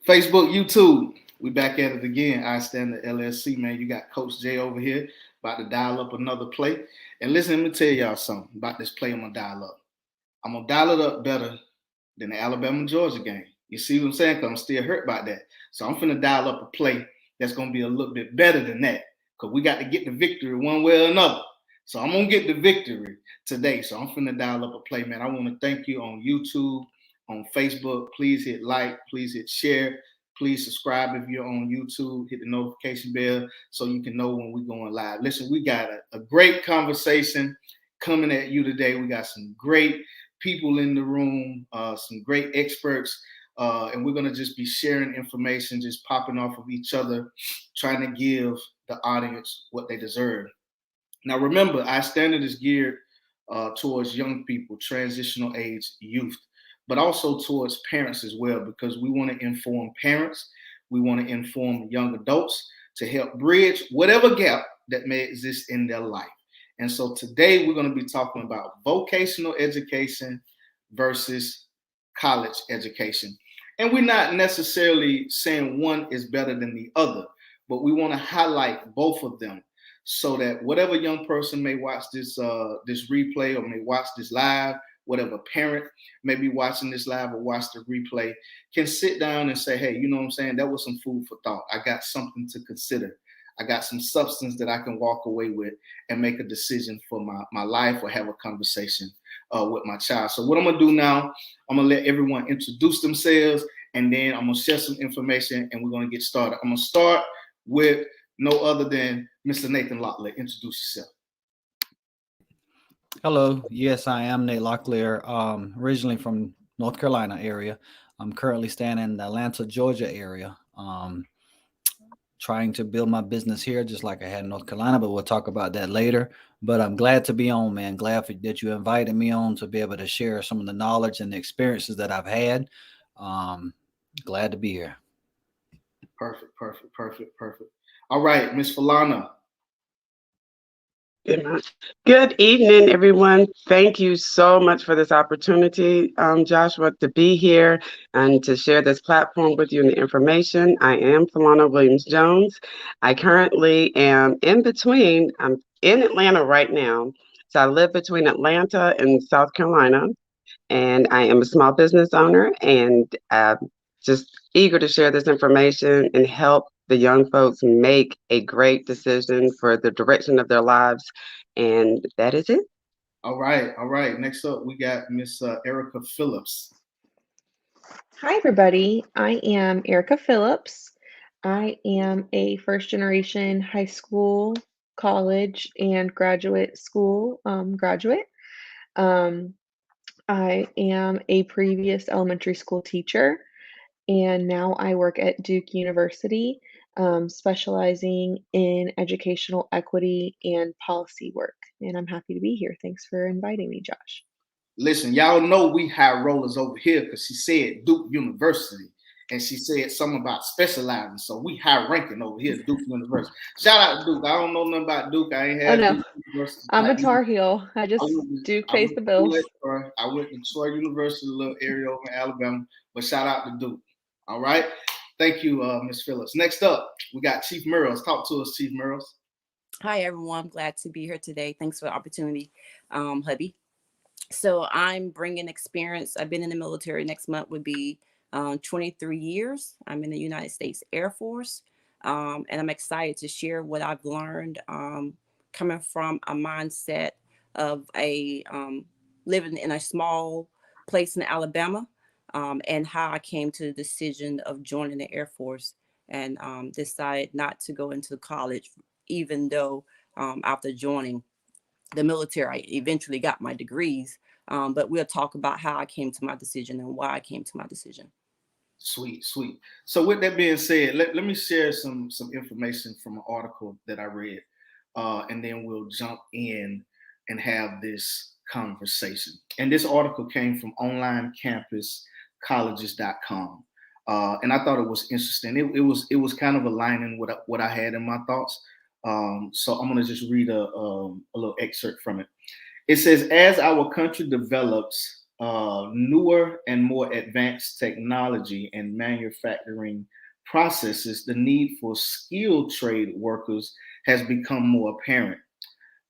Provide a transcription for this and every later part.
Facebook, YouTube, we back at it again. I stand the LSC, man. You got Coach J over here about to dial up another play. And listen, let me tell y'all something about this play I'm going to dial up. I'm going to dial it up better than the Alabama-Georgia game. You see what I'm saying? Because I'm still hurt about that. So I'm finna dial up a play that's going to be a little bit better than that because we got to get the victory one way or another. So I'm going to get the victory today. So I'm finna dial up a play, man. I want to thank you on YouTube, on Facebook. Please hit like, please hit share. Please subscribe if you're on YouTube. Hit the notification bell so you can know when we're going live. Listen, we got a great conversation coming at you today. We got some great people in the room, some great experts, and we're going to just be sharing information, just popping off of each other, trying to give the audience what they deserve. Now, remember, our standard is geared towards young people, transitional age youth, but also towards parents as well, because we want to inform parents, we want to inform young adults to help bridge whatever gap that may exist in their life. And so today we're going to be talking about vocational education versus college education. And we're not necessarily saying one is better than the other, but we want to highlight both of them so that whatever young person may watch this replay or may watch this live, whatever parent may be watching this live or watch the replay can sit down and say, hey, you know what I'm saying? That was some food for thought. I got something to consider. I got some substance that I can walk away with and make a decision for my life or have a conversation with my child. So what I'm going to do now, I'm going to let everyone introduce themselves, and then I'm going to share some information, and we're going to get started. I'm going to start with no other than Mr. Nathan Locklear. Introduce yourself. Hello. Yes, I am Nate Locklear, originally from North Carolina area. I'm currently staying in the Atlanta, Georgia area. Trying to build my business here, just like I had in North Carolina, but we'll talk about that later. But I'm glad to be on, man. Glad that you invited me on to be able to share some of the knowledge and the experiences that I've had. Glad to be here. Perfect. All right, Miss Falana. Good evening, everyone. Thank you so much for this opportunity, Joshua, to be here and to share this platform with you and the information. I am Falana Williams-Jones. I currently am I'm in Atlanta right now. So I live between Atlanta and South Carolina, and I am a small business owner, and just eager to share this information and help the young folks make a great decision for the direction of their lives. And that is it. All right. Next up, we got Miss Erica Phillips. Hi, everybody. I am Erica Phillips. I am a first generation high school, college, and graduate school graduate. I am a previous elementary school teacher, and now I work at Duke University, specializing in educational equity and policy work. And I'm happy to be here. Thanks for inviting me, Josh. Listen, y'all know we high rollers over here because she said Duke University. And she said something about specializing. So we high ranking over here at Duke University. Shout out to Duke. I don't know nothing about Duke. I ain't had Duke University. I'm a Tar Heel. Duke pays the bills. I went to Troy University, a little area over in Alabama. But shout out to Duke. All right. Thank you, Ms. Phillips. Next up, we got Chief Murrows. Talk to us, Chief Murrows. Hi, everyone. I'm glad to be here today. Thanks for the opportunity, hubby. So I'm bringing experience. I've been in the military. Next month would be 23 years. I'm in the United States Air Force, and I'm excited to share what I've learned coming from a mindset of living in a small place in Alabama, and how I came to the decision of joining the Air Force and decided not to go into college, even though after joining the military, I eventually got my degrees, but we'll talk about how I came to my decision and why I came to my decision. Sweet. So with that being said, let me share some information from an article that I read, and then we'll jump in and have this conversation. And this article came from onlinecampuscolleges.com, and I thought it was interesting. It was kind of aligning with what I had in my thoughts. So I'm going to just read a little excerpt from it. It says, as our country develops newer and more advanced technology and manufacturing processes, the need for skilled trade workers has become more apparent.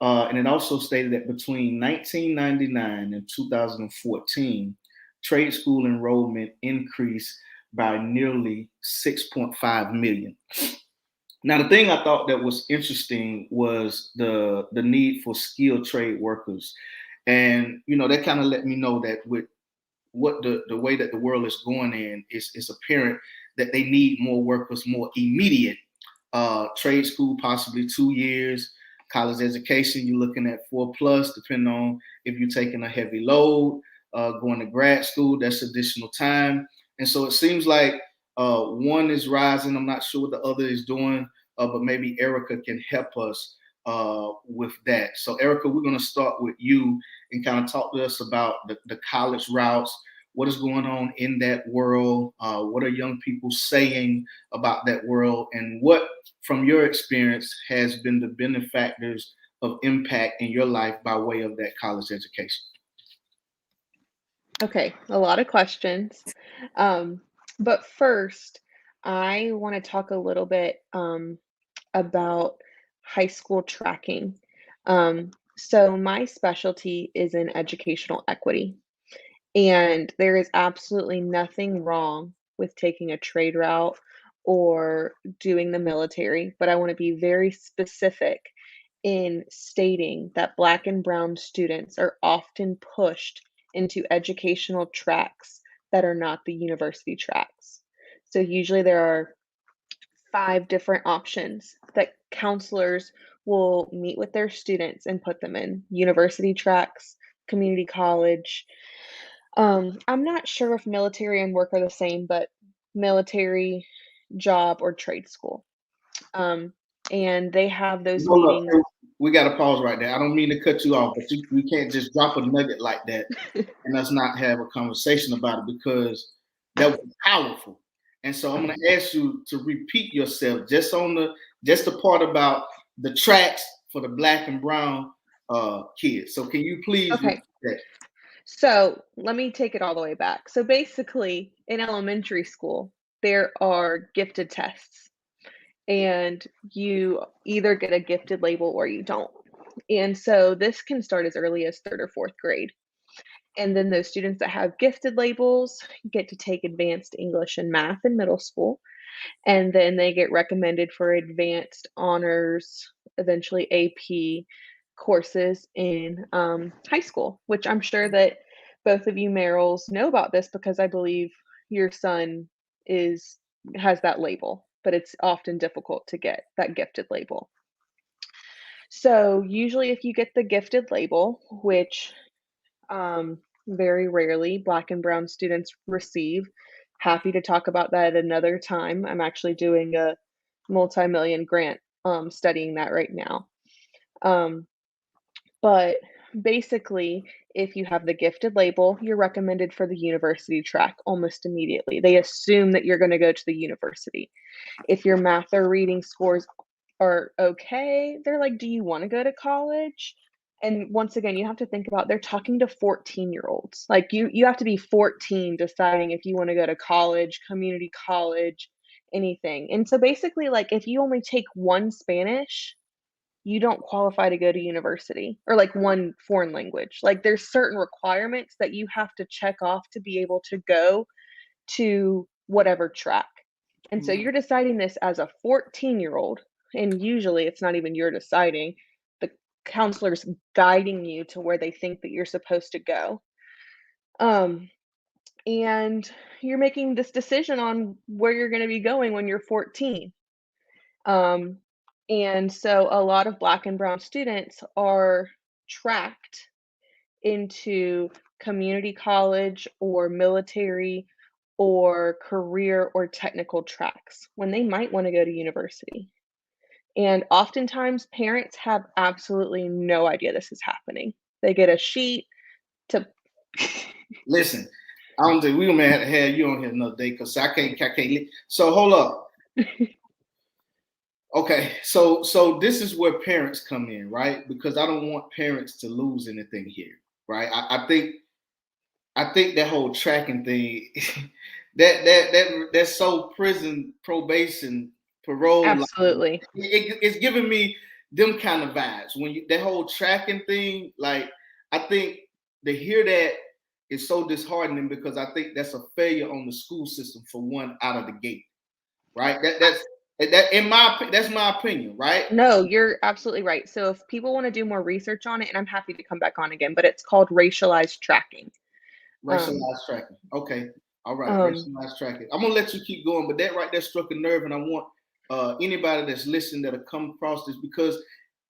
And it also stated that between 1999 and 2014, trade school enrollment increased by nearly 6.5 million. Now, the thing I thought that was interesting was the need for skilled trade workers. And, that kind of let me know that with what the way that the world is going in, it's apparent that they need more workers more immediate. Trade school, possibly 2 years. College education, you're looking at 4+, depending on if you're taking a heavy load. Going to grad school, that's additional time. And so it seems like one is rising. I'm not sure what the other is doing, but maybe Erica can help us with that. So Erica, we're going to start with you and kind of talk to us about the college routes. What is going on in that world? What are young people saying about that world? And what, from your experience, has been the benefactors of impact in your life by way of that college education? Okay, a lot of questions. But first, I want to talk a little bit about high school tracking. So my specialty is in educational equity, and there is absolutely nothing wrong with taking a trade route or doing the military, but I want to be very specific in stating that Black and Brown students are often pushed into educational tracks that are not the university tracks. So usually there are 5 different options that counselors will meet with their students and put them in: university tracks, community college. I'm not sure if military and work are the same, but military, job, or trade school. And they have those Hold up. meetings. We got to pause right there. I don't mean to cut you off, but we can't just drop a nugget like that and us not have a conversation about it, because that was powerful. And so I'm going to ask you to repeat yourself just the part about the tracks for the Black and Brown kids. So can you please repeat Okay, that? so let me take it all the way back. So basically, in elementary school, there are gifted tests, and you either get a gifted label or you don't. And so this can start as early as 3rd or 4th grade. And then those students that have gifted labels get to take advanced English and math in middle school. And then they get recommended for advanced honors, eventually AP courses in high school, which I'm sure that both of you Merrills know about this, because I believe your son has that label, but it's often difficult to get that gifted label. So usually if you get the gifted label, which very rarely Black and Brown students receive. Happy to talk about that at another time. I'm actually doing a multi-million grant studying that right now. But basically, if you have the gifted label, you're recommended for the university track almost immediately. They assume that you're going to go to the university. If your math or reading scores are okay, they're like, do you want to go to college? And once again, you have to think about, they're talking to 14-year-olds. Like you have to be 14 deciding if you want to go to college, community college, anything. And so basically, like if you only take one Spanish, you don't qualify to go to university, or like one foreign language. Like there's certain requirements that you have to check off to be able to go to whatever track. And so you're deciding this as a 14-year-old, and usually it's not even you're deciding. The counselor's guiding you to where they think that you're supposed to go. And you're making this decision on where you're going to be going when you're 14. And so a lot of Black and Brown students are tracked into community college or military or career or technical tracks when they might want to go to university. And oftentimes parents have absolutely no idea this is happening. They get a sheet to Listen, I don't think we're gonna have to have you on here another day, because I can't. So hold up. Okay, so this is where parents come in, right? Because I don't want parents to lose anything here, right? I think I think that whole tracking thing, that's so prison probation parole. Like, Absolutely. it's giving me them kind of vibes when you that whole tracking thing. Like, I think to hear that is so disheartening because I think that's a failure on the school system for one out of the gate. Right? That's my opinion. Right? No, you're absolutely right. So if people want to do more research on it, and I'm happy to come back on again, but it's called racialized tracking. Um, Racialized tracking. Okay. All right. um, Racialized tracking. I'm gonna let you keep going, but that right there struck a nerve, and I want anybody that's listening that'll come across this because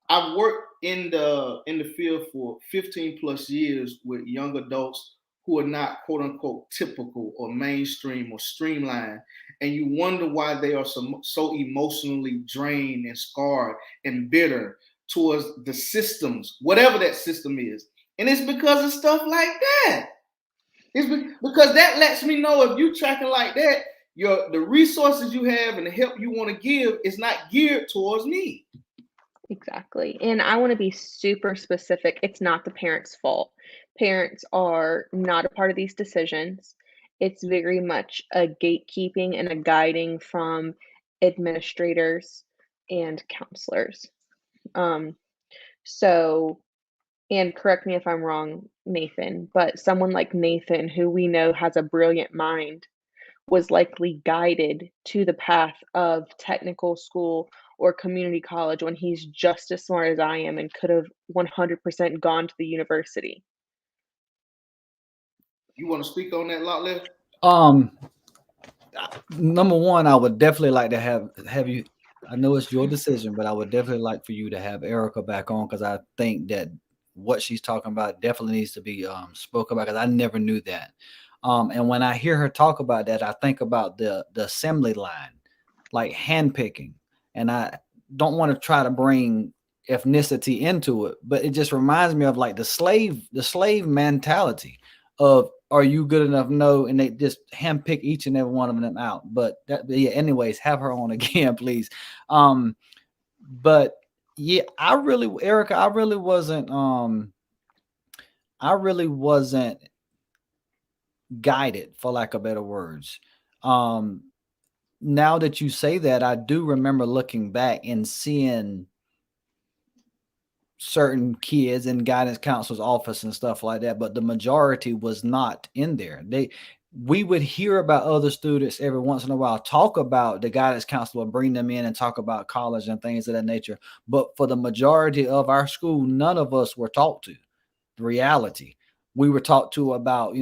I've worked in the field for 15 plus years with young adults who are not quote unquote typical or mainstream or streamlined, and you wonder why they are so emotionally drained and scarred and bitter towards the systems, whatever that system is, and it's because of stuff like that. It's because that lets me know if you tracking like that, the resources you have and the help you want to give is not geared towards me. exactly. And I want to be super specific. It's not the parents' fault. Parents are not a part of these decisions. It's very much a gatekeeping and a guiding from administrators and counselors. Um, so, and correct me if I'm wrong, Nathan, but someone like Nathan, who we know has a brilliant mind, was likely guided to the path of technical school or community college when he's just as smart as I am and could have 100% gone to the university. You want to speak on that, lot left? Um, Number one, I would definitely like to have you. I know it's your decision, but I would definitely like for you to have Erica back on because I think that what she's talking about definitely needs to be spoke about because I never knew that. And when I hear her talk about that, I think about the assembly line, like handpicking, and I don't want to try to bring ethnicity into it, but it just reminds me of like the slave mentality of are you good enough? No, and they just handpick each and every one of them out. But yeah, anyways, have her on again, please. But yeah, Erica, I really wasn't guided, for lack of better words. Um, Now that you say that, I do remember looking back and seeing certain kids in guidance counselor's office and stuff like that, but the majority was not in there. We would hear about other students every once in a while talk about the guidance counselor, bring them in and talk about college and things of that nature. But for the majority of our school, none of us were taught to the reality. We were taught to about,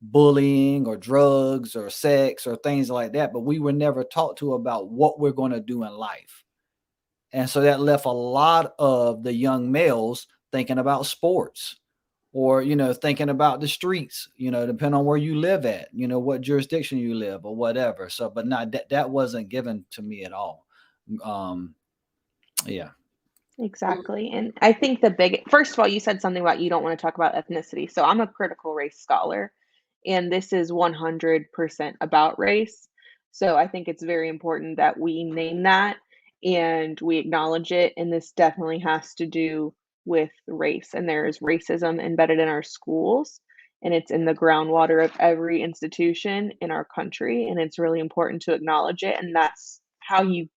bullying or drugs or sex or things like that, but we were never taught to about what we're going to do in life. And so that left a lot of the young males thinking about sports or, thinking about the streets, depending on where you live at, what jurisdiction you live or whatever. So, but not that wasn't given to me at all. Um, yeah. Exactly. And I think first of all, you said something about you don't want to talk about ethnicity. So I'm a critical race scholar, and this is 100% about race. So I think it's very important that we name that and we acknowledge it. And this definitely has to do with race. And there is racism embedded in our schools, and it's in the groundwater of every institution in our country. And it's really important to acknowledge it. And that's how you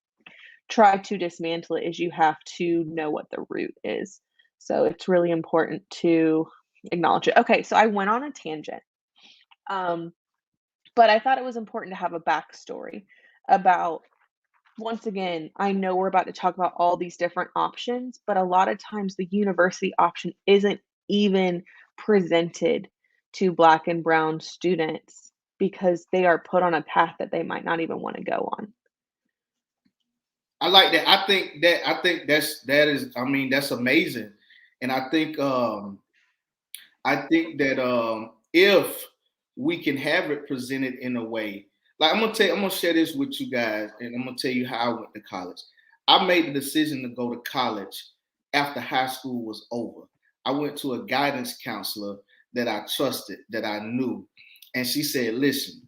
try to dismantle it is you have to know what the root is. So it's really important to acknowledge it. Okay, so I went on a tangent. Um, but I thought it was important to have a backstory about once again, I know we're about to talk about all these different options, but a lot of times the university option isn't even presented to black and brown students because they are put on a path that they might not even want to go on. I like that. I mean, that's amazing. And I think that if we can have it presented in a way, like I'm gonna share this with you guys, and I'm gonna tell you how I went to college. I made the decision to go to college after high school was over. I went to a guidance counselor that I trusted, that I knew, and she said, "Listen,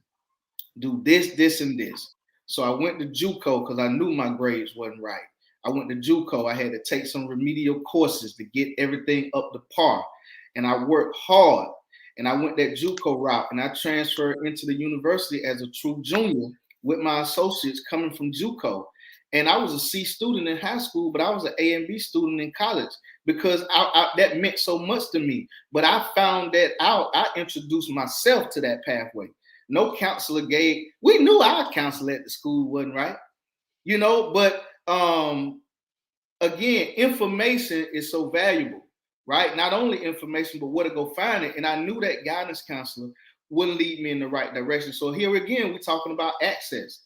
do this, this, and this." So I went to JUCO because I knew my grades wasn't right. I went to JUCO. I had to take some remedial courses to get everything up to par, and I worked hard. and I went that JUCO route, and I transferred into the university as a true junior with my associates coming from JUCO. And I was a C student in high school, but I was an A and B student in college because that meant so much to me. But I found that out. I introduced myself to that pathway. No counselor gave. We knew our counselor at the school wasn't right, but again, information is so valuable, right? Not only information, but where to go find it. And I knew that guidance counselor wouldn't lead me in the right direction. So here again, we're talking about access.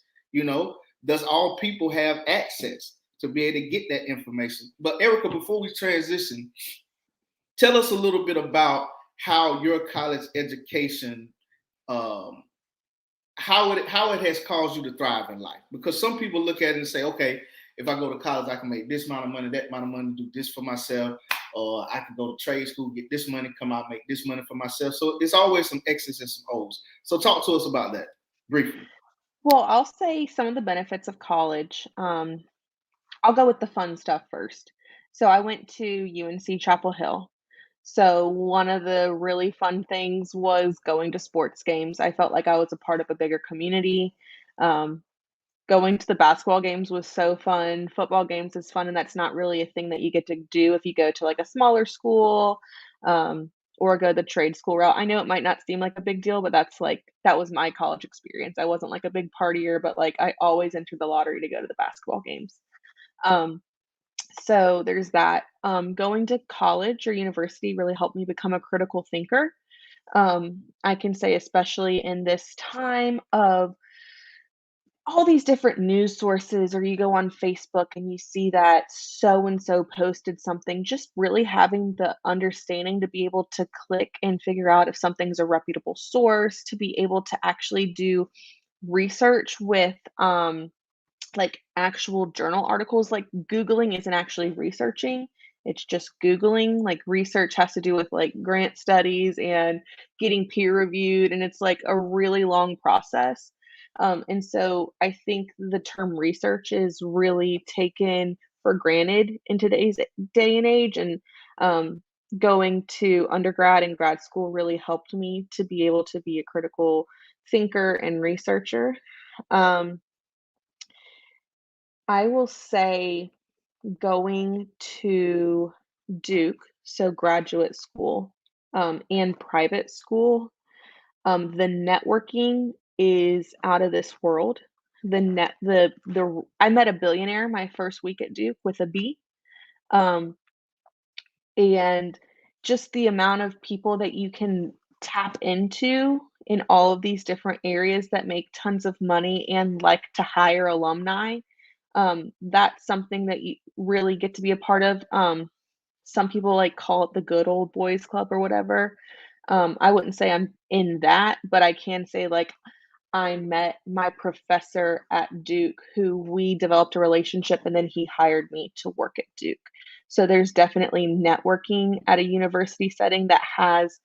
Does all people have access to be able to get that information? But Erica, before we transition, tell us a little bit about how your college education, how it has caused you to thrive in life. Because some people look at it and say, okay, if I go to college, I can make this amount of money, that amount of money, do this for myself, or I can go to trade school, get this money, come out, make this money for myself. So it's always some X's and some O's. So talk to us about that briefly. Well, I'll say some of the benefits of college. I'll go with the fun stuff first. So I went to UNC Chapel Hill. So one of the really fun things was going to sports games. I felt like I was a part of a bigger community. Um, Going to the basketball games was so fun. Football games is fun, and that's not really a thing that you get to do if you go to like a smaller school, or go the trade school route. I know it might not seem like a big deal, but that was my college experience. I wasn't like a big partier, but like I always entered the lottery to go to the basketball games. Um, so there's that. Going to college or university really helped me become a critical thinker. I can say, especially in this time of all these different news sources, or you go on Facebook and you see that so and so posted something, just really having the understanding to be able to click and figure out if something's a reputable source, to be able to actually do research with like actual journal articles. Like Googling isn't actually researching, it's just Googling. Like research has to do with like grant studies and getting peer reviewed, and it's like a really long process. And so I think the term research is really taken for granted in today's day and age. And going to undergrad and grad school really helped me to be able to be a critical thinker and researcher. Um, I will say going to Duke, so graduate school, and private school, the networking is out of this world. I met a billionaire my first week at Duke with a B. Um, and just the amount of people that you can tap into in all of these different areas that make tons of money and like to hire alumni, that's something that you really get to be a part of. Some people like call it the good old boys club or whatever. I wouldn't say I'm in that, but I can say like I met my professor at Duke who we developed a relationship, and then he hired me to work at Duke. So there's definitely networking at a university setting that has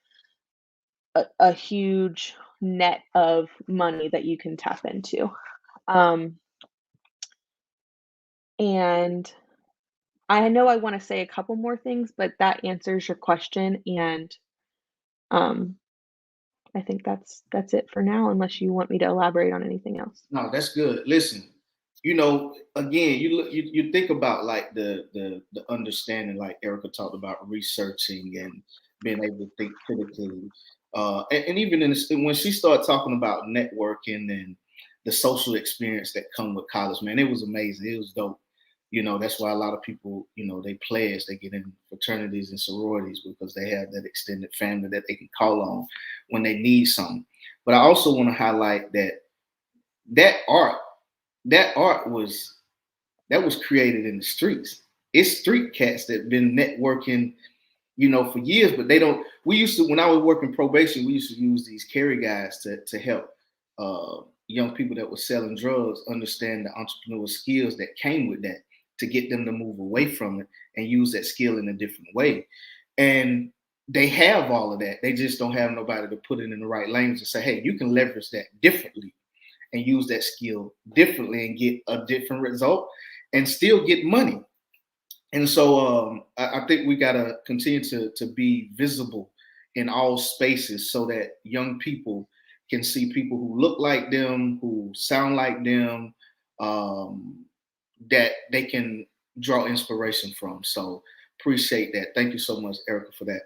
a huge net of money that you can tap into. Um, and I know I want to say a couple more things, but that answers your question. And um, I think that's it for now, unless you want me to elaborate on anything else. No, that's good. Listen, again, you think about like the understanding, like Erica talked about, researching and being able to think critically, and even when she started talking about networking and the social experience that come with college, man, it was amazing. It was dope. That's why a lot of people, they pledge, they get in fraternities and sororities because they have that extended family that they can call on when they need something. But I also want to highlight that art that art was created in the streets. It's street cats that been networking, for years, but they don't. We used to, when I was working probation, we used to use these carry guides to help young people that were selling drugs understand the entrepreneurial skills that came with that, to get them to move away from it and use that skill in a different way. And they have all of that. They just don't have nobody to put it in the right language and say, hey, you can leverage that differently and use that skill differently and get a different result and still get money. And so I think we got to continue to be visible, in all spaces so that young people can see people who look like them, who sound like them, that they can draw inspiration from. So appreciate that. Thank you so much, Erica, for that.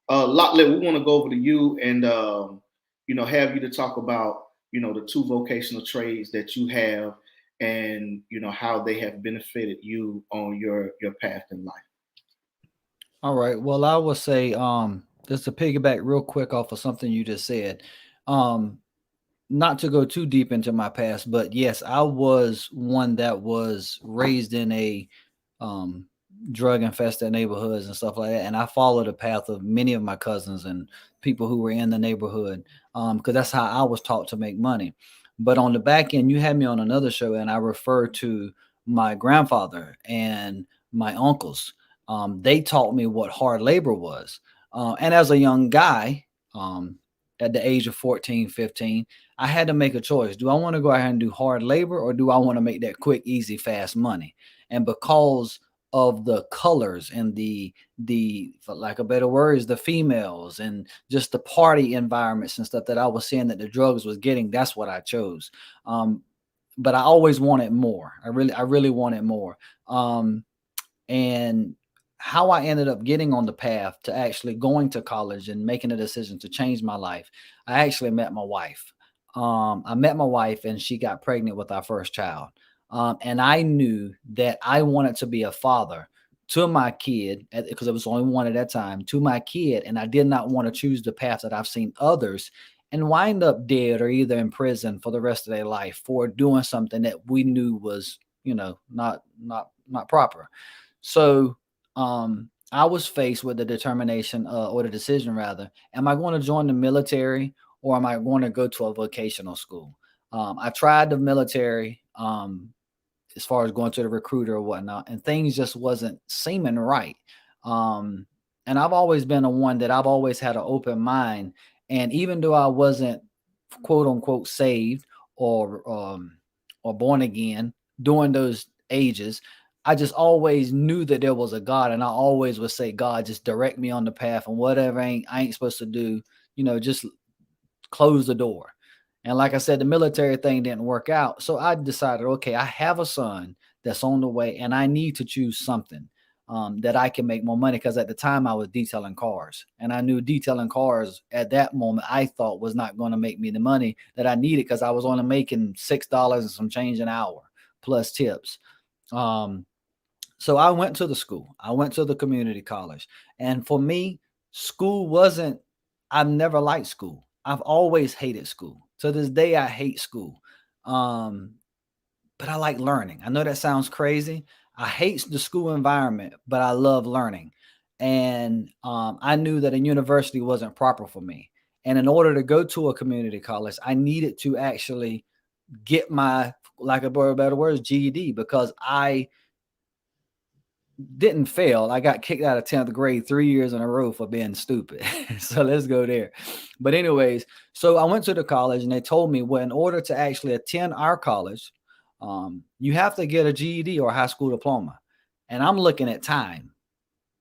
Lockley, we want to go over to you and have you to talk about the two vocational trades that you have and how they have benefited you on your path in life. All right. Well, I will say, just to piggyback real quick off of something you just said, um, not to go too deep into my past, but yes, I was one that was raised in a um, drug infested neighborhoods and stuff like that. And I followed the path of many of my cousins and people who were in the neighborhood because that's how I was taught to make money. But on the back end, you had me on another show, and I referred to my grandfather and my uncles. They taught me what hard labor was. And as a young guy, at the age of 14, 15, I had to make a choice. Do I want to go ahead and do hard labor, or do I want to make that quick, easy, fast money? And because of the colors and the for lack of better words, the females and just the party environments and stuff that I was seeing that the drugs was getting, that's what I chose. But I always wanted more. I really wanted more. And how I ended up getting on the path to actually going to college and making a decision to change my life, I actually met my wife. I met my wife and she got pregnant with our first child. And I knew that I wanted to be a father to my kid because it was only one at that time, to my kid. And I did not want to choose the path that I've seen others and wind up dead or either in prison for the rest of their life for doing something that we knew was, not proper. So I was faced with the determination or the decision rather, am I going to join the military or am I going to go to a vocational school? I tried the military as far as going to the recruiter or whatnot, and things just wasn't seeming right. And I've always been a one that I've always had an open mind. And even though I wasn't quote unquote saved or born again during those ages, I just always knew that there was a God, and I always would say, God, just direct me on the path, and whatever I ain't supposed to do, just close the door. And like I said, the military thing didn't work out. So I decided, okay, I have a son that's on the way, and I need to choose something that I can make more money. Because at the time I was detailing cars, and I knew detailing cars at that moment I thought was not going to make me the money that I needed because I was only making $6 and some change an hour plus tips. So I went to the school. I went to the community college. And for me, school wasn't, I've never liked school. I've always hated school. To this day, I hate school. But I like learning. I know that sounds crazy. I hate the school environment, but I love learning. And I knew that a university wasn't proper for me. And in order to go to a community college, I needed to actually get my, like a better words, GED, because I didn't fail. I got kicked out of 10th grade 3 years in a row for being stupid. So let's go there. But anyways, so I went to the college and they told me, well, in order to actually attend our college, you have to get a GED or a high school diploma. And I'm looking at time.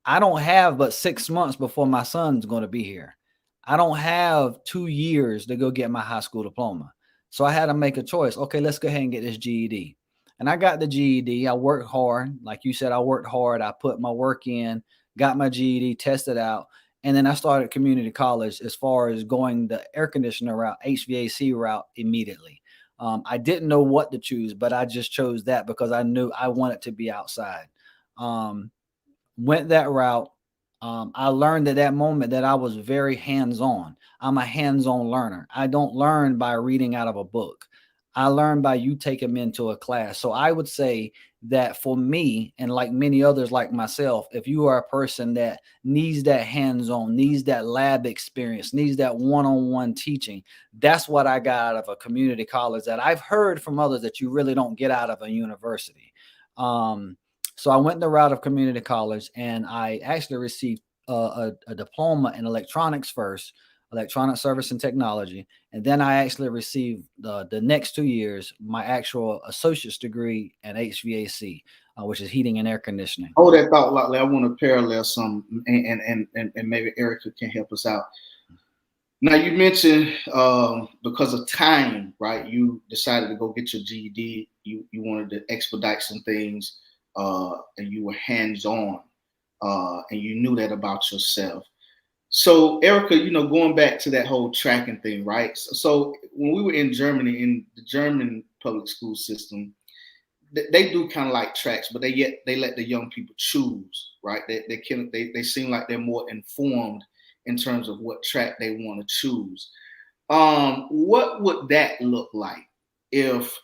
I don't have but 6 months before my son's going to be here. I don't have 2 years to go get my high school diploma. So I had to make a choice. Okay, let's go ahead and get this GED. And I got the GED. I worked hard. Like you said, I worked hard. I put my work in, got my GED, tested out. And then I started community college as far as going the air conditioner route, HVAC route immediately. I didn't know what to choose, but I just chose that because I knew I wanted to be outside. Went that route. I learned at that moment that I was very hands-on. I'm a hands-on learner. I don't learn by reading out of a book. I learn by you taking me into a class. So I would say that for me, and like many others like myself, if you are a person that needs that hands-on, needs that lab experience, needs that one-on-one teaching, that's what I got out of a community college that I've heard from others that you really don't get out of a university. So I went the route of community college, and I actually received a diploma in electronics first, electronic service and technology. And then I actually received the next 2 years, my actual associate's degree in HVAC, which is heating and air conditioning. Hold that thought, Lockley. I want to parallel some, and maybe Erica can help us out. Now you mentioned because of time, right? You decided to go get your GED. You wanted to expedite some things, and you were hands on, and you knew that about yourself. So, Erica, going back to that whole tracking thing, right? So when we were in Germany, in the German public school system, they do kind of like tracks, but they let the young people choose, right? They seem like they're more informed in terms of what track they want to choose. What would that look like if,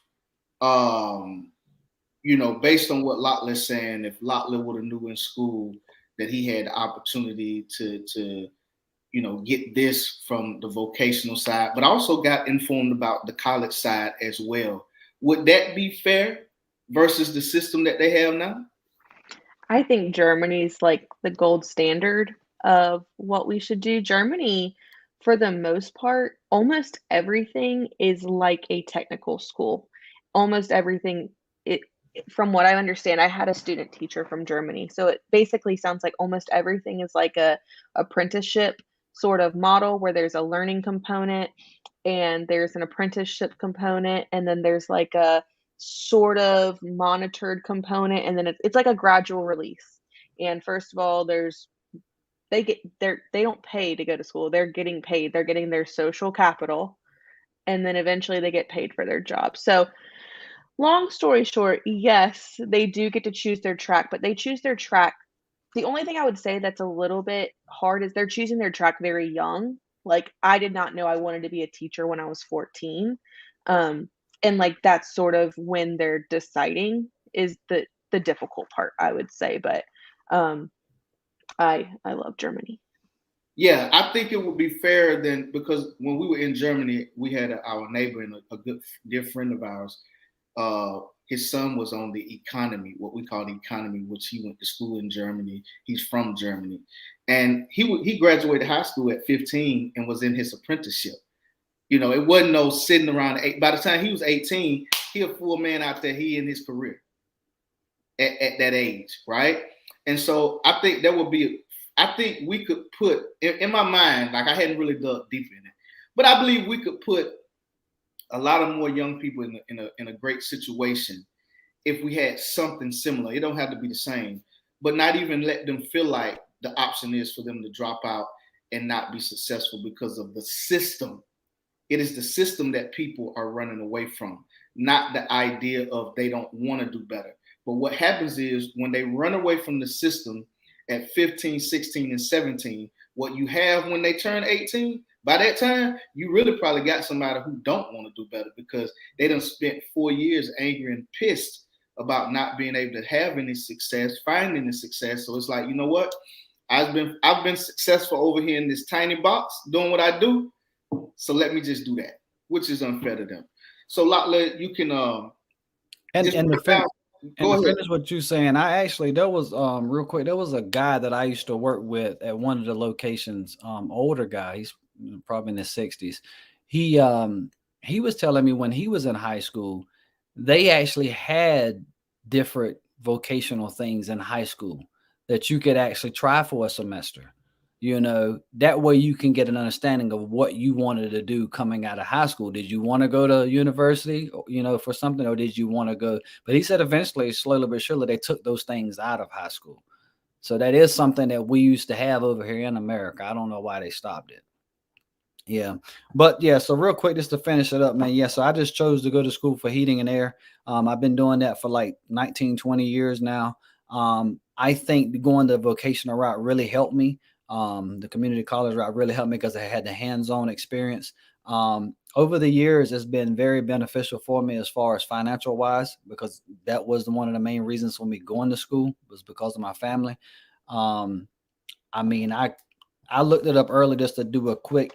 based on what Lockle's saying, if Lockle would have knew in school that he had the opportunity to get this from the vocational side, but also got informed about the college side as well. Would that be fair versus the system that they have now? I think Germany's like the gold standard of what we should do. Germany, for the most part, almost everything is like a technical school. Almost everything, it from what I understand, I had a student teacher from Germany. So it basically sounds like almost everything is like a apprenticeship sort of model where there's a learning component and there's an apprenticeship component and then there's like a sort of monitored component and then it's like a gradual release. And first of all, they don't pay to go to school. They're getting paid. They're getting their social capital and then eventually they get paid for their job. So, long story short, yes, they do get to choose their track, but they choose their track. The only thing I would say that's a little bit hard is they're choosing their track very young. Like, I did not know I wanted to be a teacher when I was 14. Um, and like that's sort of when they're deciding is the difficult part, I would say. But um, I love Germany. Yeah, I think it would be fair then because when we were in Germany, we had our neighbor and a good dear friend of ours. His son was on the economy, what we call the economy, which he went to school in Germany. He's from Germany, and he graduated high school at 15 and was in his apprenticeship. It wasn't no sitting around. By the time he was 18, he a full man out there. He in his career at that age, right? And so I think that would be. I think we could put in my mind, like I hadn't really dug deep in it, but I believe we could put a lot of more young people in a great situation if we had something similar. It don't have to be the same, but not even let them feel like the option is for them to drop out and not be successful because of the system. It is the system that people are running away from, not the idea of they don't want to do better. But what happens is when they run away from the system at 15, 16, and 17, what you have when they turn 18, by that time, you really probably got somebody who don't want to do better because they done spent 4 years angry and pissed about not being able to have any success, finding the success. So it's like, you know what? I've been successful over here in this tiny box doing what I do. So let me just do that, which is unfair to them. So Lockle, you can And just and the break fin- down. and Go to ahead. finish what you're saying, I actually there was real quick, there was a guy that I used to work with at one of the locations, older guy, he's probably in his 60s. He he was telling me when he was in high school, they actually had different vocational things in high school that you could actually try for a semester. That way you can get an understanding of what you wanted to do coming out of high school. Did you want to go to university, for something, or did you want to go? But he said eventually, slowly but surely, they took those things out of high school. So that is something that we used to have over here in America. I don't know why they stopped it. Yeah. But yeah, so real quick, just to finish it up, man. Yeah. So I just chose to go to school for heating and air. I've been doing that for like 19, 20 years now. I think going the vocational route really helped me. The community college route really helped me because I had the hands-on experience. Over the years, it's been very beneficial for me as far as financial wise, because that was one of the main reasons for me going to school was because of my family. Um, I mean, I looked it up early just to do a quick,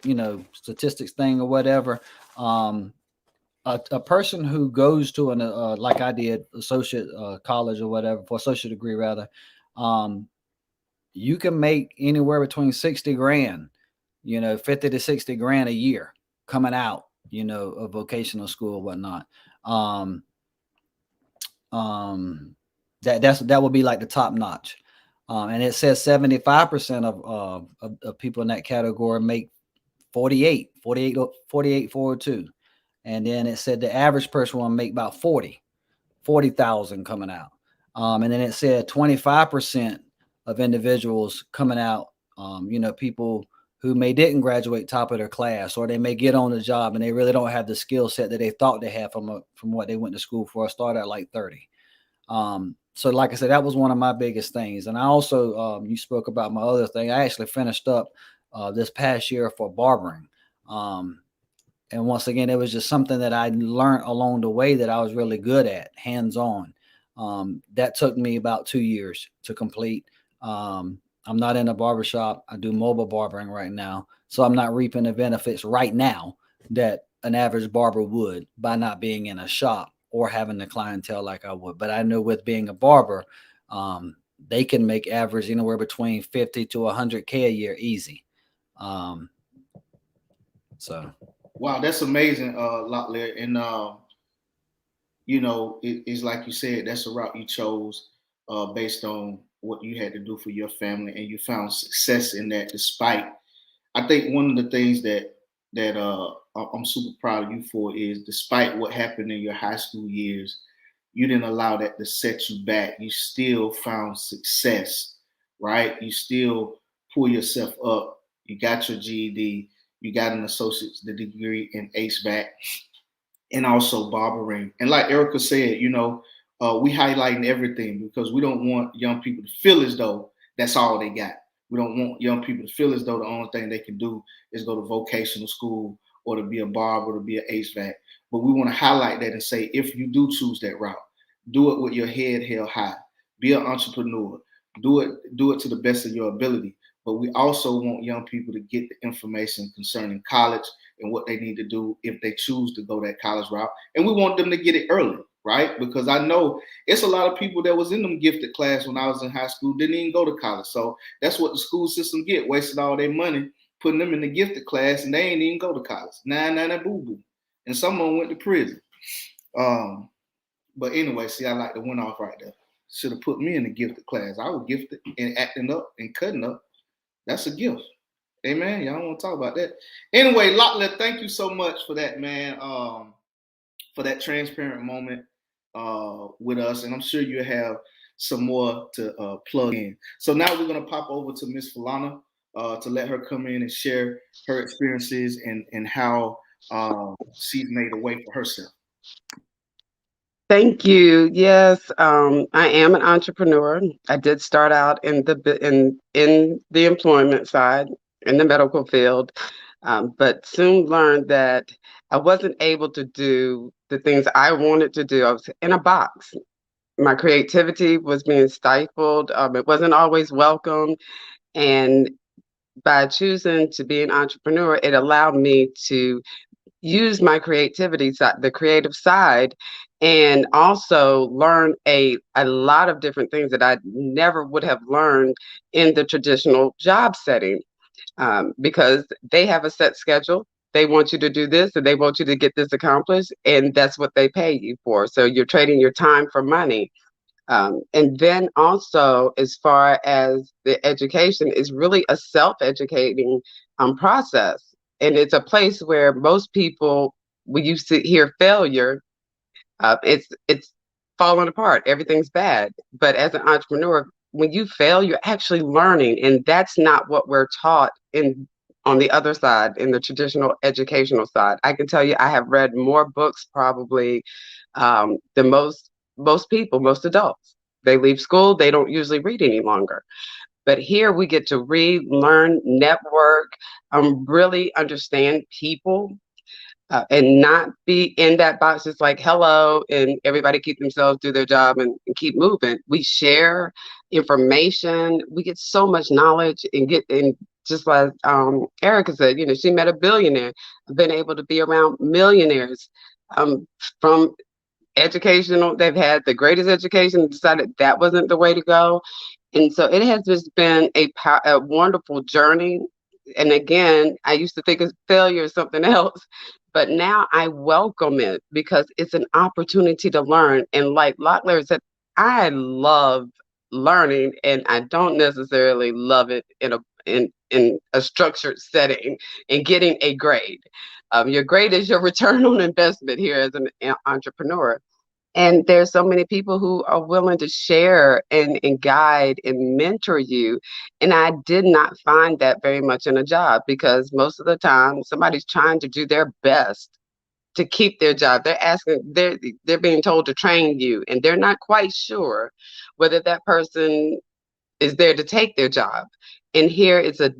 statistics thing or whatever. Um, a person who goes to an like I did, associate college or whatever, for associate degree rather, um, you can make anywhere between 60 grand, 50 to 60 grand a year coming out, of vocational school or whatnot. Um, um, that would be like the top notch. And it says 75% of people in that category make 48, 48, 48, 402. And then it said the average person will make about 40,000 coming out. And then it said 25% of individuals coming out, people who may didn't graduate top of their class, or they may get on the job and they really don't have the skill set that they thought they had from what they went to school for. I started at like 30. So like I said, that was one of my biggest things. And I also, you spoke about my other thing. I actually finished up this past year for barbering. And once again, it was just something that I learned along the way that I was really good at, hands-on. That took me about 2 years to complete. I'm not in a barbershop. I do mobile barbering right now. So I'm not reaping the benefits right now that an average barber would by not being in a shop or having the clientele like I would. But I know with being a barber, they can make average anywhere between 50 to 100K a year easy. So. Wow, that's amazing, Locklear. And it's like you said, that's a route you chose based on what you had to do for your family, and you found success in that. Despite, I think one of the things that I'm super proud of you for is, despite what happened in your high school years, you didn't allow that to set you back. You still found success, right? You still pull yourself up. You got your GED. You got an associate's degree in HVAC and also barbering. And like Erica said, we highlighting everything because we don't want young people to feel as though that's all they got. We don't want young people to feel as though the only thing they can do is go to vocational school or to be a barber or to be an HVAC. But we want to highlight that and say, if you do choose that route, do it with your head held high. Be an entrepreneur. Do it to the best of your ability. But we also want young people to get the information concerning college and what they need to do if they choose to go that college route. And we want them to get it early, right? Because I know it's a lot of people that was in them gifted class when I was in high school, didn't even go to college. So that's what the school system get, wasted all their money putting them in the gifted class, and they ain't even go to college. Nah, boo-boo. And some of them went to prison. But anyway, see, I like the went off right there. Should have put me in the gifted class. I was gifted and acting up and cutting up. That's a gift. Amen. Y'all don't want to talk about that. Anyway, Locklear, thank you so much for that, man. For that transparent moment with us. And I'm sure you have some more to plug in. So now we're going to pop over to Miss Falana to let her come in and share her experiences and how she's made a way for herself. Thank you. Yes, I am an entrepreneur. I did start out in the employment side in the medical field, but soon learned that I wasn't able to do the things I wanted to do. I was in a box. My creativity was being stifled. It wasn't always welcome, and by choosing to be an entrepreneur, it allowed me to use my creativity side, the creative side, and also learn a lot of different things that I never would have learned in the traditional job setting, because they have a set schedule. They want you to do this and they want you to get this accomplished, and that's what they pay you for. So you're trading your time for money. And then also, as far as the education, is really a self-educating process. And it's a place where most people, when you hear failure, it's falling apart. Everything's bad. But as an entrepreneur, when you fail, you're actually learning, and that's not what we're taught on the other side, in the traditional educational side. I can tell you, I have read more books probably than most people, most adults. They leave school, they don't usually read any longer. But here we get to read, learn, network, really understand people, and not be in that box just like hello and everybody keep themselves, do their job, and keep moving. We share information, we get so much knowledge, and just like Erica said, she met a billionaire. I've been able to be around millionaires, from educational. They've had the greatest education and decided that wasn't the way to go. And so it has just been a wonderful journey. And again, I used to think of failure as something else, but now I welcome it because it's an opportunity to learn. And like Locklear said, I love learning, and I don't necessarily love it in a structured setting and getting a grade. Your grade is your return on investment here as an entrepreneur. And there's so many people who are willing to share and guide and mentor you. And I did not find that very much in a job, because most of the time somebody's trying to do their best to keep their job. They're being told to train you, and they're not quite sure whether that person is there to take their job. And here it's a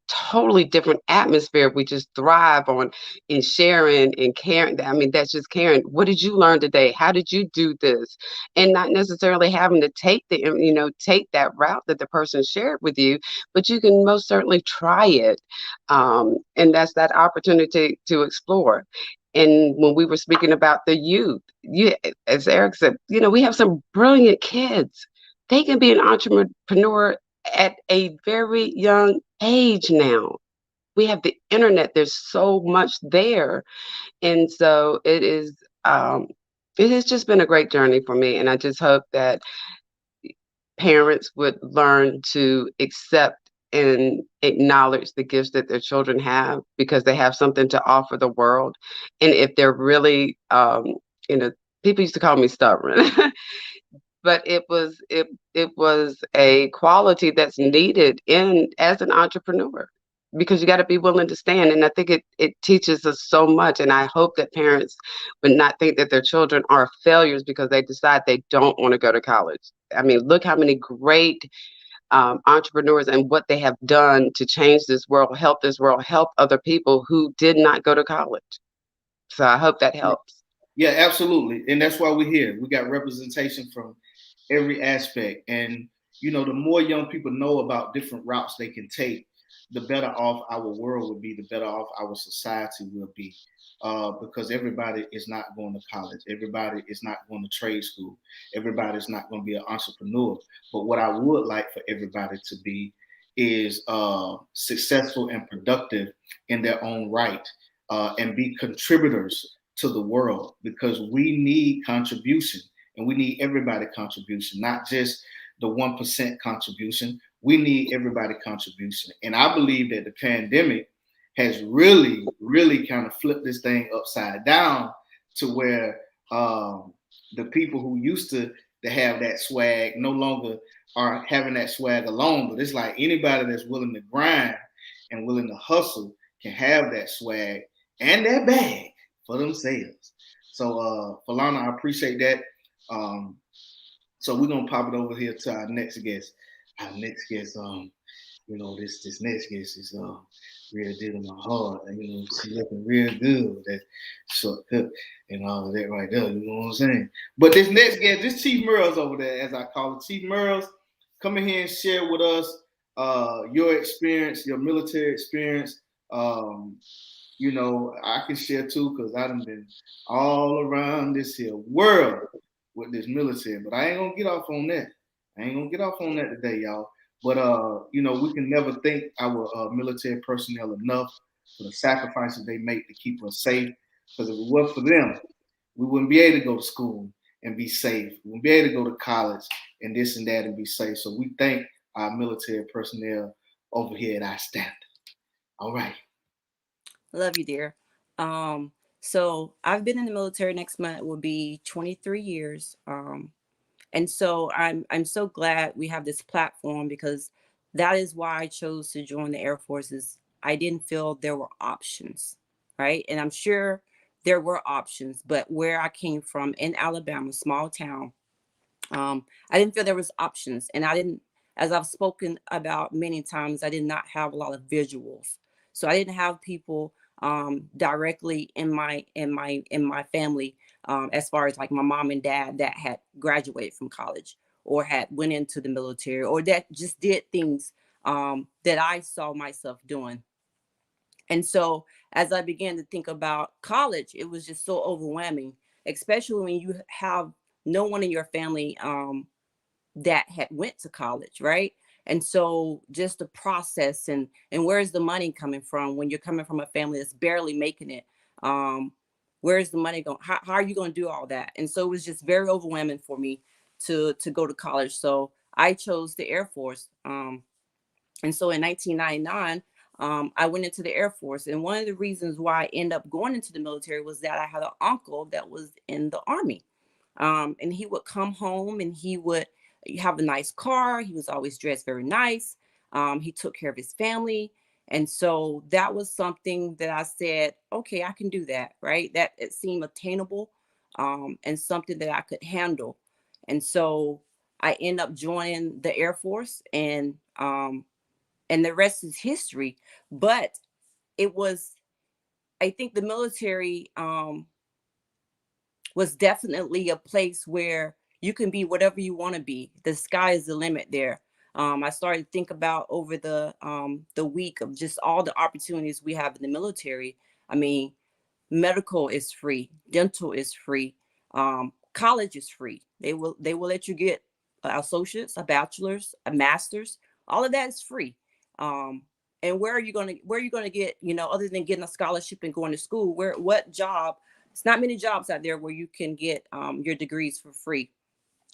totally different atmosphere. We just thrive on in sharing and caring. I mean, that's just caring. What did you learn today? How did you do this? And not necessarily having to take that route that the person shared with you, but you can most certainly try it. And that's that opportunity to explore. And when we were speaking about the youth, as Eric said, we have some brilliant kids. They can be an entrepreneur at a very young age now. We have the internet. There's so much there. And so it has just been a great journey for me. And I just hope that parents would learn to accept and acknowledge the gifts that their children have, because they have something to offer the world. And if they're really, people used to call me stubborn. But it was a quality that's needed in as an entrepreneur, because you got to be willing to stand. And I think it teaches us so much. And I hope that parents would not think that their children are failures because they decide they don't want to go to college. I mean, look how many great entrepreneurs and what they have done to change this world, help other people who did not go to college. So I hope that helps. Yeah, absolutely. And that's why we're here. We got representation from every aspect. And, the more young people know about different routes they can take, the better off our world would be, the better off our society will be. Because everybody is not going to college. Everybody is not going to trade school. Everybody is not going to be an entrepreneur. But what I would like for everybody to be is successful and productive in their own right, and be contributors to the world, because we need contribution, and we need everybody contribution, not just the 1% contribution. We need everybody contribution. And I believe that the pandemic has really, really kind of flipped this thing upside down, to where the people who used to have that swag no longer are having that swag alone. But it's like anybody that's willing to grind and willing to hustle can have that swag and that bag for themselves. So, Falana, I appreciate that. So we're gonna pop it over here to our next guest. Our next guest, this next guest is real deal in my heart. And, she looking real good with that short cut and all of that right there. You know what I'm saying? But this next guest, this Chief Merles over there, as I call it, Chief Merles, come in here and share with us your experience, your military experience. I can share too, because I done been all around this here world with this military, but I ain't gonna get off on that. I ain't gonna get off on that today, y'all. But we can never thank our military personnel enough for the sacrifices they make to keep us safe. Because if it weren't for them, we wouldn't be able to go to school and be safe. We wouldn't be able to go to college and this and that and be safe. So we thank our military personnel over here at our standard. All right. Love you, dear. So I've been in the military. Next month will be 23 years. And so I'm so glad we have this platform, because that is why I chose to join the Air Forces. I didn't feel there were options, right? And I'm sure there were options, but where I came from in Alabama, small town, I didn't feel there was options. And I didn't, as I've spoken about many times, I did not have a lot of visuals. So I didn't have people directly in my family, as far as like my mom and dad that had graduated from college or had went into the military or that just did things that I saw myself doing. And so as I began to think about college, it was just so overwhelming, especially when you have no one in your family that had went to college, right? And so just the process and where's the money coming from when you're coming from a family that's barely making it? Where's the money going? How are you going to do all that? And so it was just very overwhelming for me to go to college. So I chose the Air Force. And so in 1999, I went into the Air Force. And one of the reasons why I ended up going into the military was that I had an uncle that was in the Army. And he would come home and he would have a nice car. He was always dressed very nice. He took care of his family. And so that was something that I said, okay, I can do that, right? That it seemed attainable, and something that I could handle. And so I ended up joining the Air Force, and the rest is history. But it was, I think the military was definitely a place where you can be whatever you want to be. The sky is the limit there. I started to think about over the week of just all the opportunities we have in the military. I mean, medical is free, dental is free, college is free. They will let you get associates, a bachelor's, a master's. All of that is free. Um, and where are you gonna get, other than getting a scholarship and going to school? What job? It's not many jobs out there where you can get your degrees for free.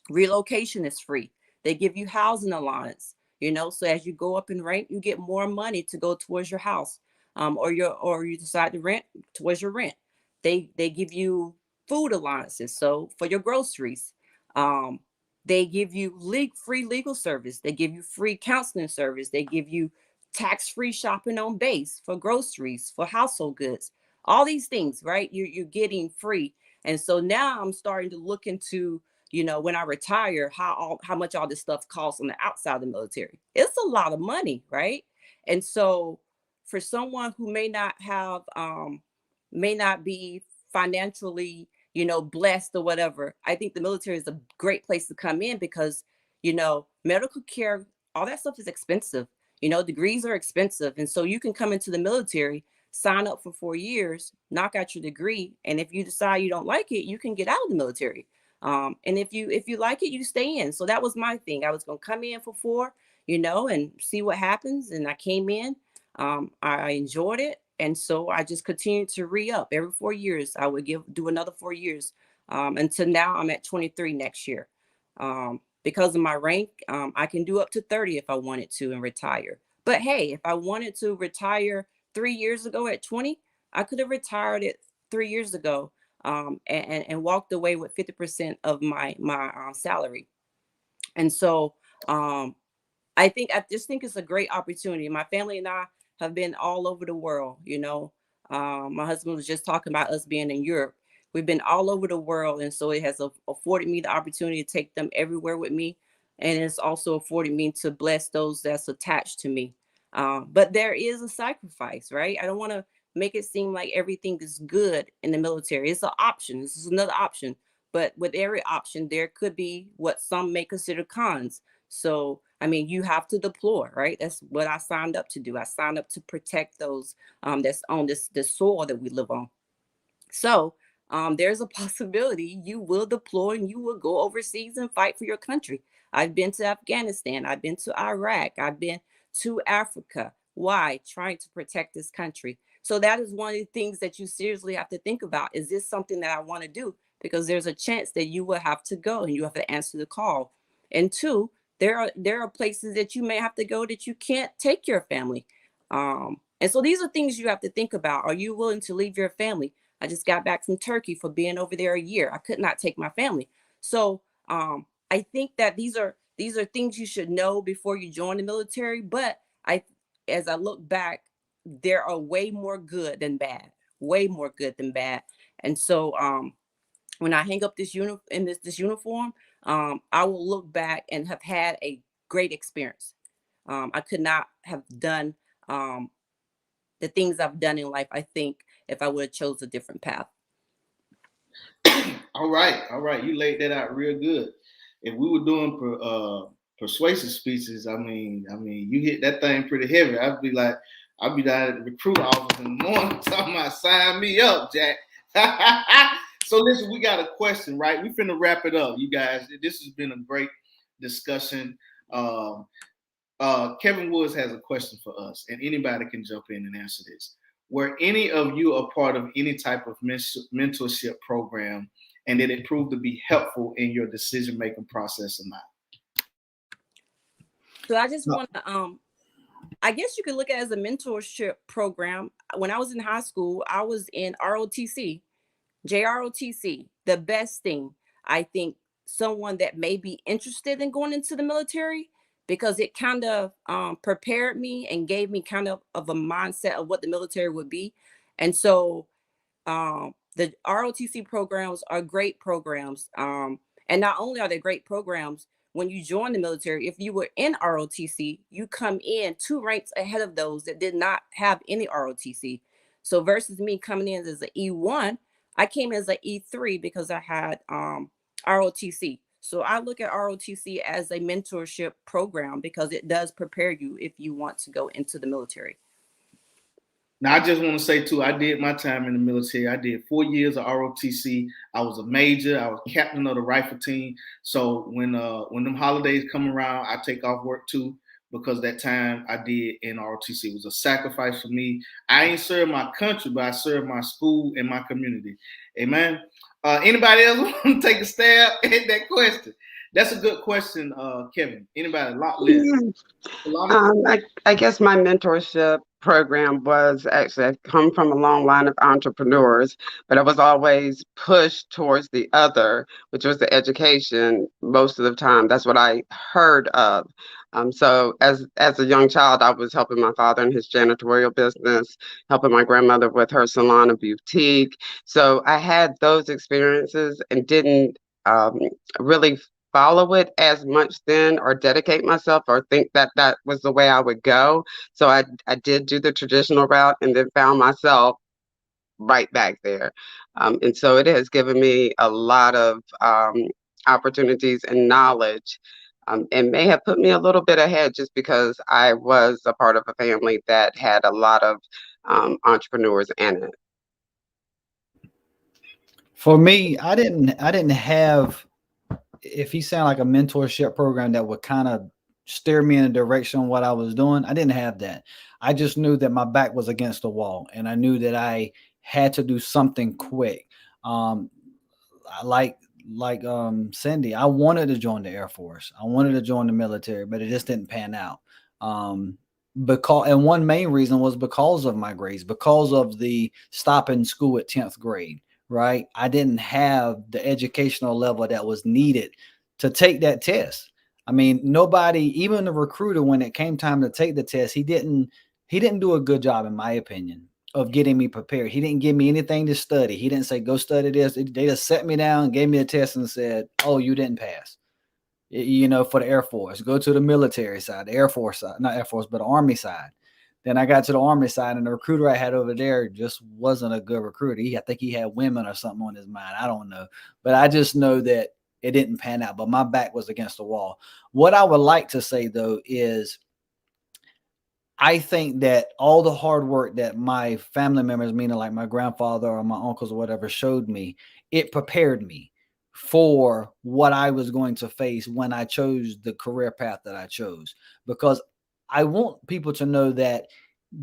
Relocation is free. They give you housing allowance, so as you go up in rank, you get more money to go towards your house, or you decide to rent towards your rent. They give you food allowances, so for your groceries. um, they give you free legal service. They give you free counseling service. They give you tax-free shopping on base for groceries, for household goods, all these things, right? You're getting free. And so now I'm starting to look into, when I retire, how much all this stuff costs on the outside of the military. It's a lot of money, right? And so for someone who may not be financially, blessed or whatever, I think the military is a great place to come in because, medical care, all that stuff is expensive. Degrees are expensive. And so you can come into the military, sign up for 4 years, knock out your degree, and if you decide you don't like it, you can get out of the military. And if you like it, you stay in. So that was my thing. I was going to come in for 4, and see what happens. And I came in. I enjoyed it, and so I just continued to re-up every 4 years. I would do another 4 years, until now. I'm at 23 next year. Because of my rank, I can do up to 30 if I wanted to and retire. But hey, if I wanted to retire 3 years ago at 20, I could have retired it 3 years ago, and walked away with 50% of my salary. And so I just think it's a great opportunity. My family and I have been all over the world. My husband was just talking about us being in Europe. We've been all over the world, and so it has afforded me the opportunity to take them everywhere with me, and it's also afforded me to bless those that's attached to me. But there is a sacrifice, right? I don't want to make it seem like everything is good in the military. It's an option. This is another option. But with every option, there could be what some may consider cons. So, I mean, you have to deploy, right? That's what I signed up to do. I signed up to protect those that's on this soil that we live on. So there's a possibility you will deploy and you will go overseas and fight for your country. I've been to Afghanistan. I've been to Iraq. I've been to Africa. Why? Trying to protect this country. So that is one of the things that you seriously have to think about. Is this something that I want to do? Because there's a chance that you will have to go and you have to answer the call. And two, there are places that you may have to go that you can't take your family. And so these are things you have to think about. Are you willing to leave your family? I just got back from Turkey for being over there a year. I could not take my family. So I think that these are things you should know before you join the military. But as I look back, there are way more good than bad, way more good than bad. And so when I hang up this uniform, I will look back and have had a great experience. I could not have done the things I've done in life, I think, if I would have chose a different path. All right. You laid that out real good. If we were doing persuasive speeches, I mean, you hit that thing pretty heavy. I'd be down at the recruit office in the morning talking about sign me up, Jack. So listen, we got a question, right? We finna wrap it up, you guys. This has been a great discussion. Kevin Woods has a question for us, and anybody can jump in and answer this. Were any of you a part of any type of mentorship program, and did it prove to be helpful in your decision-making process or not? So I just want to I guess you could look at it as a mentorship program. When I was in high school, I was in ROTC, JROTC. The best thing, I think, someone that may be interested in going into the military, because it kind of prepared me and gave me kind of a mindset of what the military would be. And so the ROTC programs are great programs. And not only are they great programs, when you join the military, if you were in ROTC, you come in 2 ranks ahead of those that did not have any ROTC. So versus me coming in as an E1, I came as an E3 because I had ROTC. So I look at ROTC as a mentorship program because it does prepare you if you want to go into the military. Now, I just want to say, too, I did my time in the military. I did 4 years of ROTC. I was a major. I was captain of the rifle team. So when them holidays come around, I take off work, too, because that time I did in ROTC. It was a sacrifice for me. I ain't served my country, but I served my school and my community. Amen. Anybody else want to take a stab at that question? That's a good question, Kevin. Anybody? A lot less. I guess my mentorship program was actually, I come from a long line of entrepreneurs, but I was always pushed towards the other, which was the education most of the time. That's what I heard of. So as a young child, I was helping my father in his janitorial business, helping my grandmother with her salon and boutique. So I had those experiences and didn't really follow it as much then or dedicate myself or think that that was the way I would go. So I did do the traditional route and then found myself right back there. And so it has given me a lot of opportunities and knowledge, and may have put me a little bit ahead just because I was a part of a family that had a lot of entrepreneurs in it. For me, I didn't have, if he sounded like a mentorship program that would kind of steer me in a direction of what I was doing, I didn't have that. I just knew that my back was against the wall and I knew that I had to do something quick. Um, like Cindy, I wanted to join the Air Force. I wanted to join the military, but it just didn't pan out. Because, and one main reason was because of my grades, because of the stopping school at 10th grade, right? I didn't have the educational level that was needed to take that test. I mean, nobody, even the recruiter, when it came time to take the test, he didn't do a good job, in my opinion, of getting me prepared. He didn't give me anything to study. He didn't say, go study this. They just set me down, gave me a test and said, oh, you didn't pass. You know, for the Air Force, go to the military side, the Air Force side, not Air Force, but the Army side. Then I got to the Army side, and the recruiter I had over there just wasn't a good recruiter. I think he had women or something on his mind. I don't know. But I just know that it didn't pan out, but my back was against the wall. What I would like to say, though, is I think that all the hard work that my family members, meaning like my grandfather or my uncles or whatever, showed me, it prepared me for what I was going to face when I chose the career path that I chose. Because I want people to know that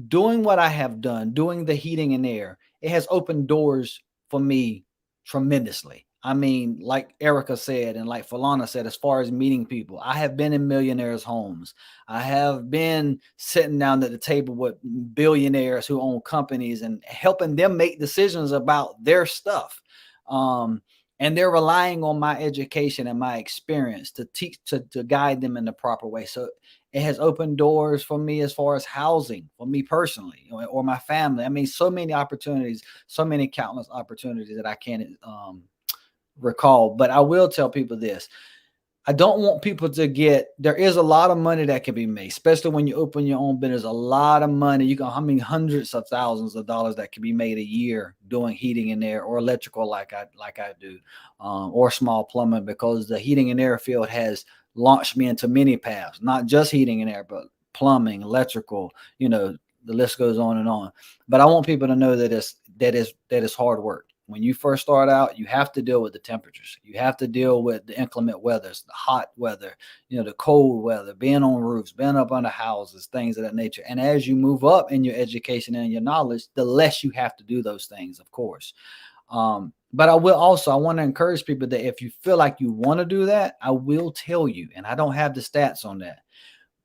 doing what I have done, doing the heating and air, it has opened doors for me tremendously. I mean, like Erica said, and like Falana said, as far as meeting people, I have been in millionaires' homes. I have been sitting down at the table with billionaires who own companies and helping them make decisions about their stuff. And they're relying on my education and my experience to teach, to guide them in the proper way. So it has opened doors for me as far as housing for me personally, or my family. I mean, so many opportunities, so many countless opportunities that I can't recall. But I will tell people this. I don't want people to get, there is a lot of money that can be made, especially when you open your own business. A lot of money. You can, I mean, hundreds of thousands of dollars that can be made a year doing heating and air or electrical like I do, or small plumbing, because the heating and air field has launched me into many paths, not just heating and air, but plumbing, electrical, you know, the list goes on and on. But I want people to know that it's hard work. When you first start out, you have to deal with the temperatures. You have to deal with the inclement weathers, the hot weather, you know, the cold weather, being on roofs, being up under houses, things of that nature. And as you move up in your education and your knowledge, the less you have to do those things, of course. But I want to encourage people that if you feel like you want to do that, I will tell you, and I don't have the stats on that,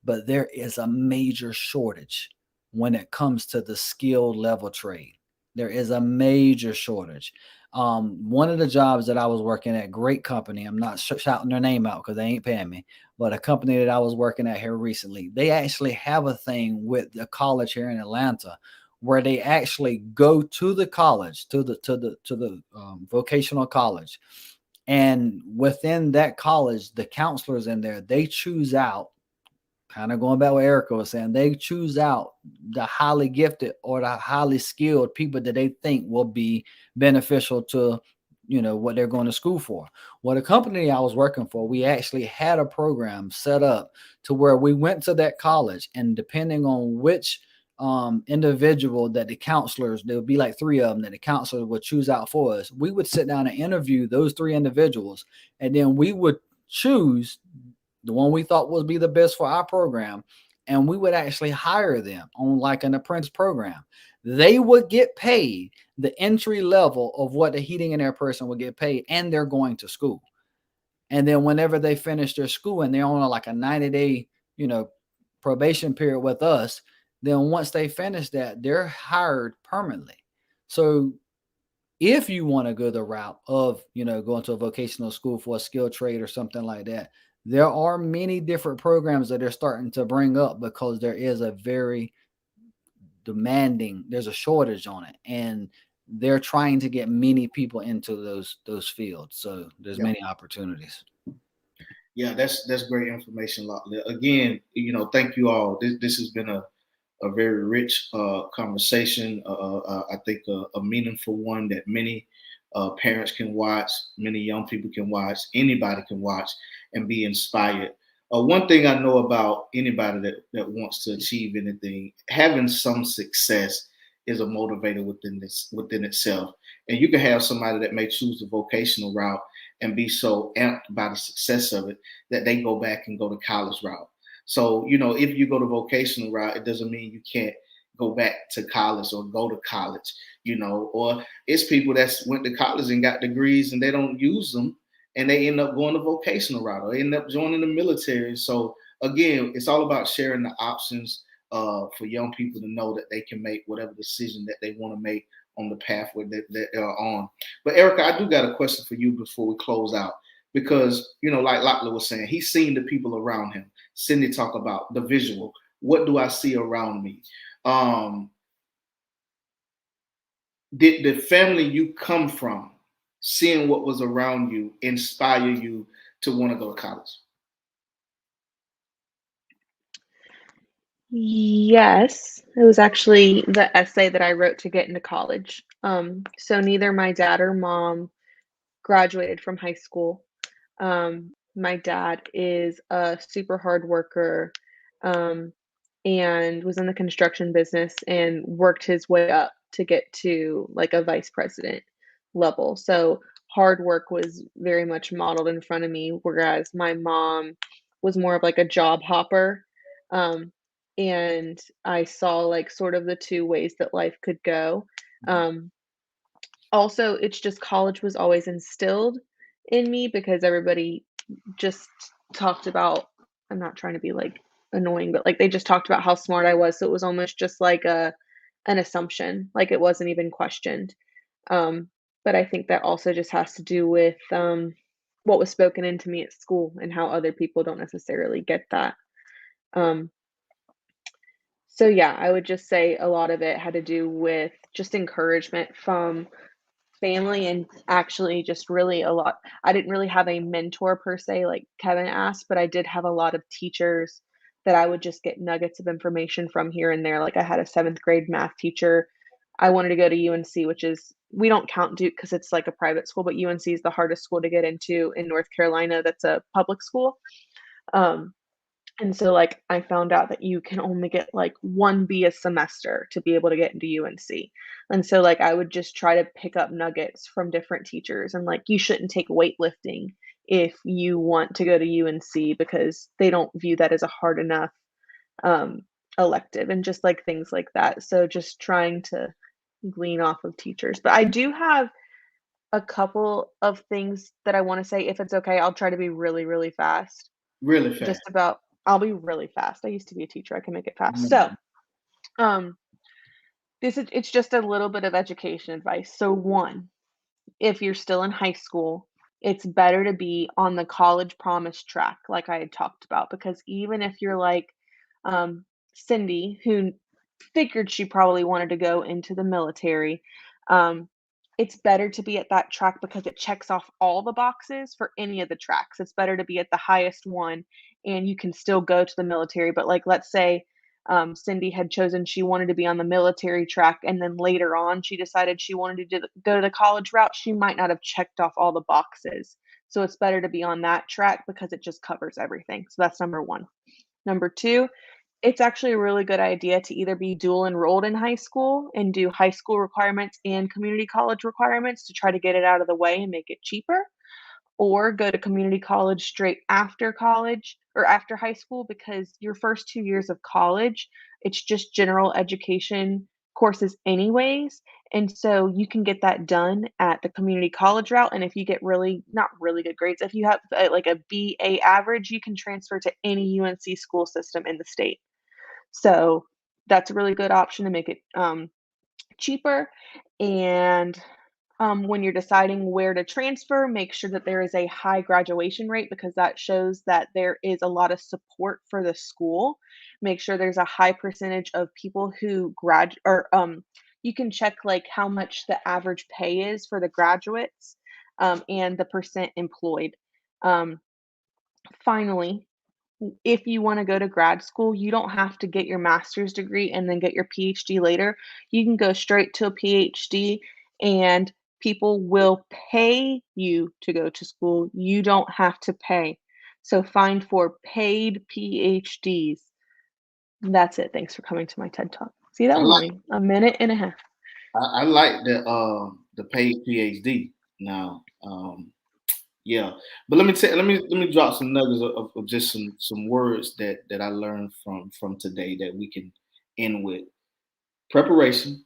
but there is a major shortage when it comes to the skilled level trade. There is a major shortage. One of the jobs that I was working at, great company, I'm not shouting their name out because they ain't paying me, but a company that I was working at here recently, they actually have a thing with the college here in Atlanta where they actually go to the college, to the vocational college, and within that college, the counselors in there, they choose out, kind of going back what Erica was saying, they choose out the highly gifted or the highly skilled people that they think will be beneficial to, what they're going to school for. Well, the company I was working for, we actually had a program set up to where we went to that college, and depending on which individual that the counselors, there would be like three of them that the counselors would choose out for us, we would sit down and interview those three individuals, and then we would choose the one we thought would be the best for our program, and we would actually hire them on like an apprentice program. They would get paid the entry level of what the heating and air person would get paid, and they're going to school. And then whenever they finish their school and they're on like a 90-day, probation period with us, then once they finish that, they're hired permanently. So if you want to go the route of, going to a vocational school for a skilled trade or something like that, there are many different programs that they're starting to bring up because there is a very demanding, there's a shortage on it, and they're trying to get many people into those fields. So there's many opportunities. Yeah, that's great information, Lockley. Again, thank you all. This has been a very rich conversation. I think a meaningful one that many parents can watch, many young people can watch, anybody can watch and be inspired. One thing I know about anybody that wants to achieve anything, having some success is a motivator within itself. And you can have somebody that may choose the vocational route and be so amped by the success of it that they go back and go the college route. So, if you go the vocational route, it doesn't mean you can't go back to college or go to college, or it's people that's went to college and got degrees and they don't use them and they end up going the vocational route or end up joining the military. So again, it's all about sharing the options for young people to know that they can make whatever decision that they want to make on the pathway that they're on. But Erica, I do got a question for you before we close out because, like Lockley was saying, he's seen the people around him. Cindy talk about the visual. What do I see around me? Did the family you come from, seeing what was around you, inspire you to want to go to college? Yes, it was actually the essay that I wrote to get into college. So neither my dad or mom graduated from high school. My dad is a super hard worker, um, and was in the construction business and worked his way up to get to like a vice president level. So hard work was very much modeled in front of me, whereas my mom was more of like a job hopper. Um, and I saw like sort of the two ways that life could go. Um, Also, it's just college was always instilled in me because everybody just talked about, I'm not trying to be, like, annoying, but, like, they just talked about how smart I was, so it was almost just like an assumption, like, it wasn't even questioned. Um, but I think that also just has to do with, what was spoken into me at school and how other people don't necessarily get that. Um, so yeah, I would just say a lot of it had to do with just encouragement from family and actually just really a lot. I didn't really have a mentor per se, like Kevin asked, but I did have a lot of teachers that I would just get nuggets of information from here and there. Like I had a seventh grade math teacher. I wanted to go to UNC, which is, we don't count Duke because it's like a private school, but UNC is the hardest school to get into in North Carolina. That's a public school. Um, and so, like, I found out that you can only get, like, 1 B a semester to be able to get into UNC. And so, like, I would just try to pick up nuggets from different teachers and, like, you shouldn't take weightlifting if you want to go to UNC because they don't view that as a hard enough, um, elective and just, like, things like that. So just trying to glean off of teachers. But I do have a couple of things that I wanna say. If it's okay, I'll try to be really, really fast. Really Just fast. about I'll be really fast. I used to be a teacher. I can make it fast. So, um, it's just a little bit of education advice. So, one, if you're still in high school, it's better to be on the college promise track, like I had talked about, because even if you're like um, Cindy, who figured she probably wanted to go into the military, um, it's better to be at that track because it checks off all the boxes for any of the tracks. It's better to be at the highest one and you can still go to the military. But, like, let's say Cindy had chosen she wanted to be on the military track, and then later on she decided she wanted to go the college route. She might not have checked off all the boxes. So it's better to be on that track because it just covers everything. So that's number one. Number two, it's actually a really good idea to either be dual enrolled in high school and do high school requirements and community college requirements to try to get it out of the way and make it cheaper, or go to community college straight after college or after high school, because your first 2 years of college, it's just general education courses anyways, and so you can get that done at the community college route, and if you get really not really good grades, if you have, like, a BA average, you can transfer to any UNC school system in the state. So, that's a really good option to make it, cheaper, and when you're deciding where to transfer, make sure that there is a high graduation rate because that shows that there is a lot of support for the school. Make sure there's a high percentage of people who you can check like how much the average pay is for the graduates, and the percent employed. Um, Finally, if you want to go to grad school, you don't have to get your master's degree and then get your PhD later. You can go straight to a PhD and people will pay you to go to school. You don't have to pay. So find for paid PhDs. That's it. Thanks for coming to my TED Talk. See, that I was like only a minute and a half. I like the paid PhD now. Yeah, but let me drop some nuggets of just some words that I learned from today that we can end with. Preparation,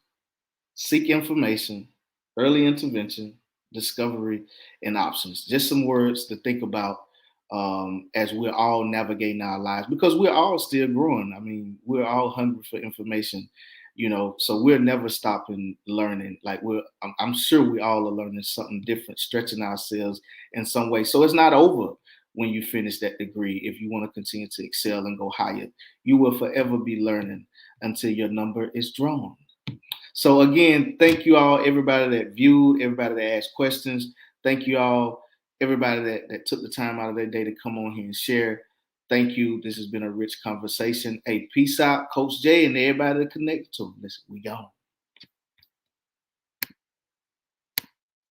seek information, early intervention, discovery, and options. Just some words to think about as we're all navigating our lives because we're all still growing. I mean, we're all hungry for information, so we're never stopping learning. Like I'm sure we all are learning something different, stretching ourselves in some way. So it's not over when you finish that degree. If you want to continue to excel and go higher, you will forever be learning until your number is drawn. So again, thank you all, everybody that viewed, everybody that asked questions. Thank you all, everybody that took the time out of their day to come on here and share. Thank you. This has been a rich conversation. Hey, peace out, Coach Jay, and everybody that connected to. Listen, we gone.